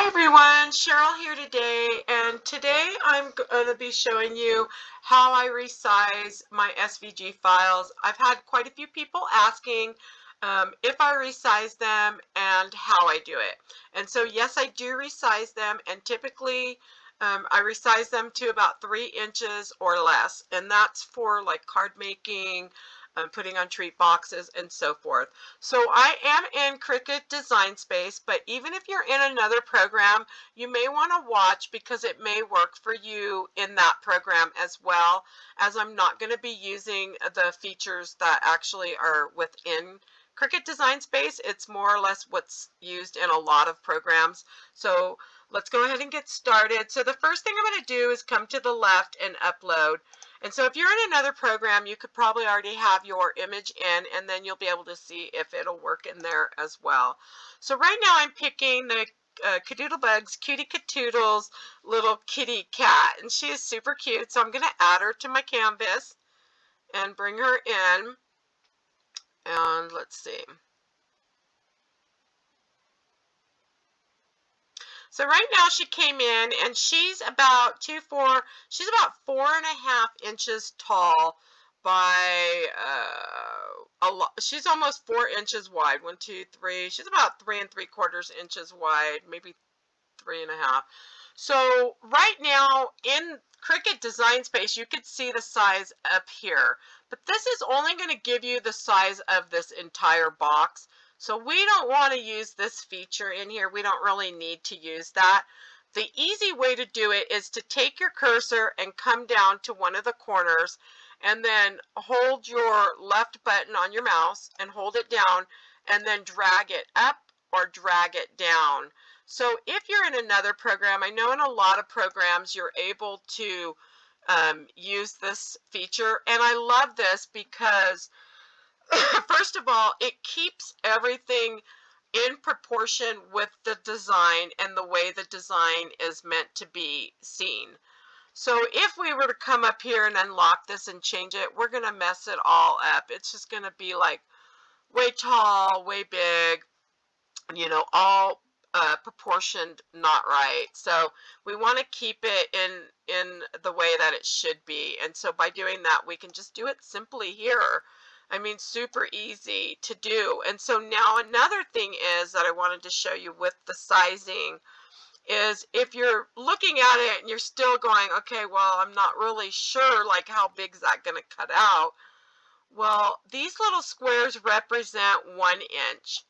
Everyone, Cheryl here today, and today I'm going to be showing you how I resize my SVG files. I've had quite a few people asking if I resize them and how I do it. And so yes, I do resize them, and typically I resize them to about 3 inches or less, and that's for like card making, putting on treat boxes, and so forth. So I am in Cricut Design Space, but even if you're in another program, you may want to watch because it may work for you in that program as well, as I'm not going to be using the features that actually are within Cricut Design Space. It's more or less what's used in a lot of programs. So let's go ahead and get started. So the first thing I'm going to do is come to the left and upload. And so if you're in another program, you could probably already have your image in, and then you'll be able to see if it'll work in there as well. So right now I'm picking the Kadoodlebug's Cutie Katoodles little kitty cat, and she is super cute. So I'm going to add her to my canvas and bring her in. And let's see. So right now she came in, and she's about she's about 4.5 inches tall by she's almost 4 inches wide. 1, 2, 3. She's about 3 3/4 inches wide, maybe 3.5. So right now in Cricut Design Space, you could see the size up here, but this is only going to give you the size of this entire box. So we don't want to use this feature in here. We don't really need to use that. The easy way to do it is to take your cursor and come down to one of the corners, and then hold your left button on your mouse and hold it down, and then drag it up or drag it down. So if you're in another program, I know in a lot of programs you're able to use this feature, and I love this because first of all, it keeps everything in proportion with the design and the way the design is meant to be seen. So if we were to come up here and unlock this and change it, we're going to mess it all up. It's just going to be like way tall, way big, all proportioned not right. So we want to keep it in the way that it should be. And so by doing that, we can just do it simply here. I mean, super easy to do. And so now another thing is that I wanted to show you with the sizing is if you're looking at it and you're still going, okay, well, I'm not really sure, like, how big is that going to cut out? Well, these little squares represent 1 inch.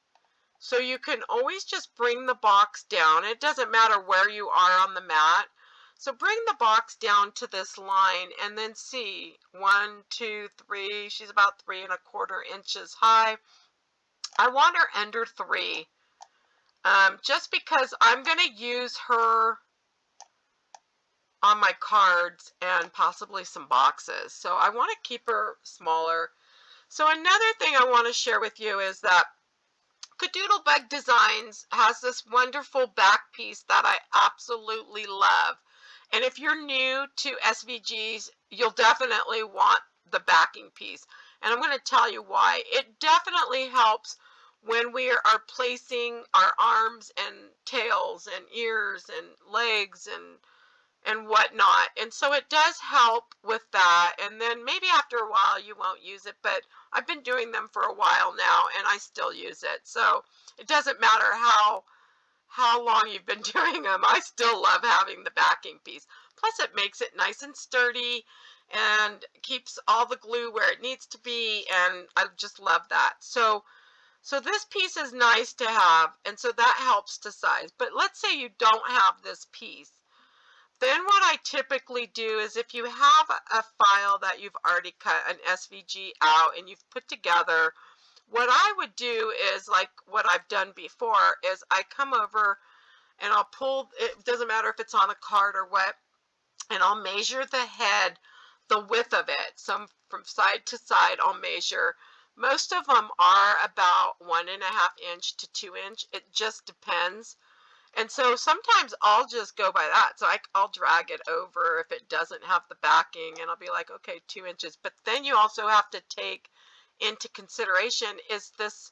So you can always just bring the box down. It doesn't matter where you are on the mat. So bring the box down to this line and then see 1, 2, 3. She's about 3 1/4 inches high. I want her under 3. Just because I'm going to use her on my cards and possibly some boxes. So I want to keep her smaller. So another thing I want to share with you is that Kadoodlebug Designs has this wonderful back piece that I absolutely love. And if you're new to SVGs, you'll definitely want the backing piece. And I'm going to tell you why. It definitely helps when we are placing our arms and tails and ears and legs and whatnot. And so it does help with that. And then maybe after a while you won't use it, but I've been doing them for a while now and I still use it. So it doesn't matter how long you've been doing them. I still love having the backing piece. Plus it makes it nice and sturdy and keeps all the glue where it needs to be, and I just love that. So this piece is nice to have, and so that helps to size. But let's say you don't have this piece. Then what I typically do is if you have a file that you've already cut an SVG out and you've put together, what I would do is, like what I've done before, is I come over and I'll pull, it doesn't matter if it's on a card or what, and I'll measure the head, the width of it. So from side to side I'll measure. Most of them are about 1.5 inch to 2 inch. It just depends. And so sometimes I'll just go by that. So I'll drag it over if it doesn't have the backing, and I'll be like, okay, 2 inches. But then you also have to take into consideration, is this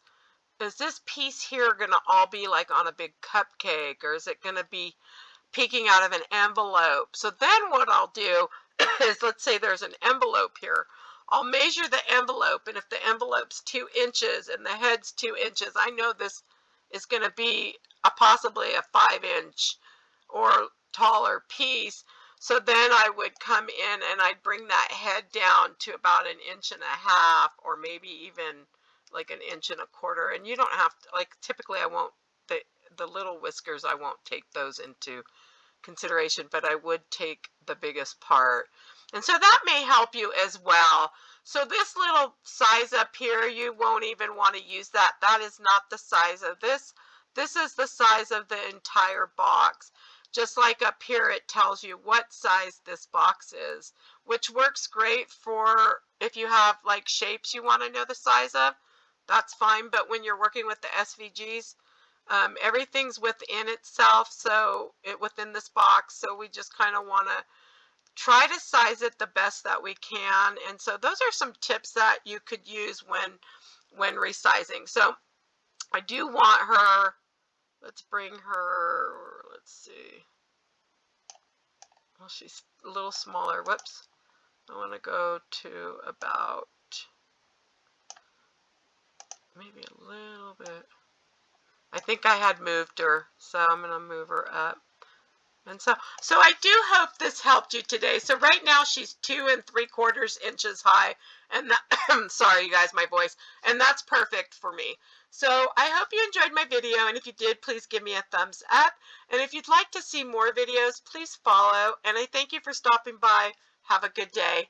is this piece here going to all be like on a big cupcake, or is it going to be peeking out of an envelope? So then what I'll do is, let's say there's an envelope here. I'll measure the envelope, and if the envelope's 2 inches and the head's 2 inches, I know this is going to be possibly a 5-inch or taller piece. So then I would come in and I'd bring that head down to about 1.5 inches, or maybe even like 1.25 inches. And you don't have to, like, typically I won't, the little whiskers, I won't take those into consideration, but I would take the biggest part. And so that may help you as well. So this little size up here, you won't even want to use that. That is not the size of this. This is the size of the entire box. Just like up here, it tells you what size this box is, which works great for if you have like shapes you want to know the size of. That's fine, but when you're working with the SVGs, everything's within itself, so within this box, so we just kind of want to try to size it the best that we can. And so those are some tips that you could use when resizing. So I do want her, let's bring her, let's see, well, she's a little smaller. Whoops. I want to go to about maybe a little bit. I think I had moved her, so I'm going to move her up. And so I do hope this helped you today. So right now she's 2 3/4 inches high, and that, sorry you guys, my voice, and that's perfect for me. So I hope you enjoyed my video, and if you did, please give me a thumbs up. And if you'd like to see more videos, please follow. And I thank you for stopping by. Have a good day.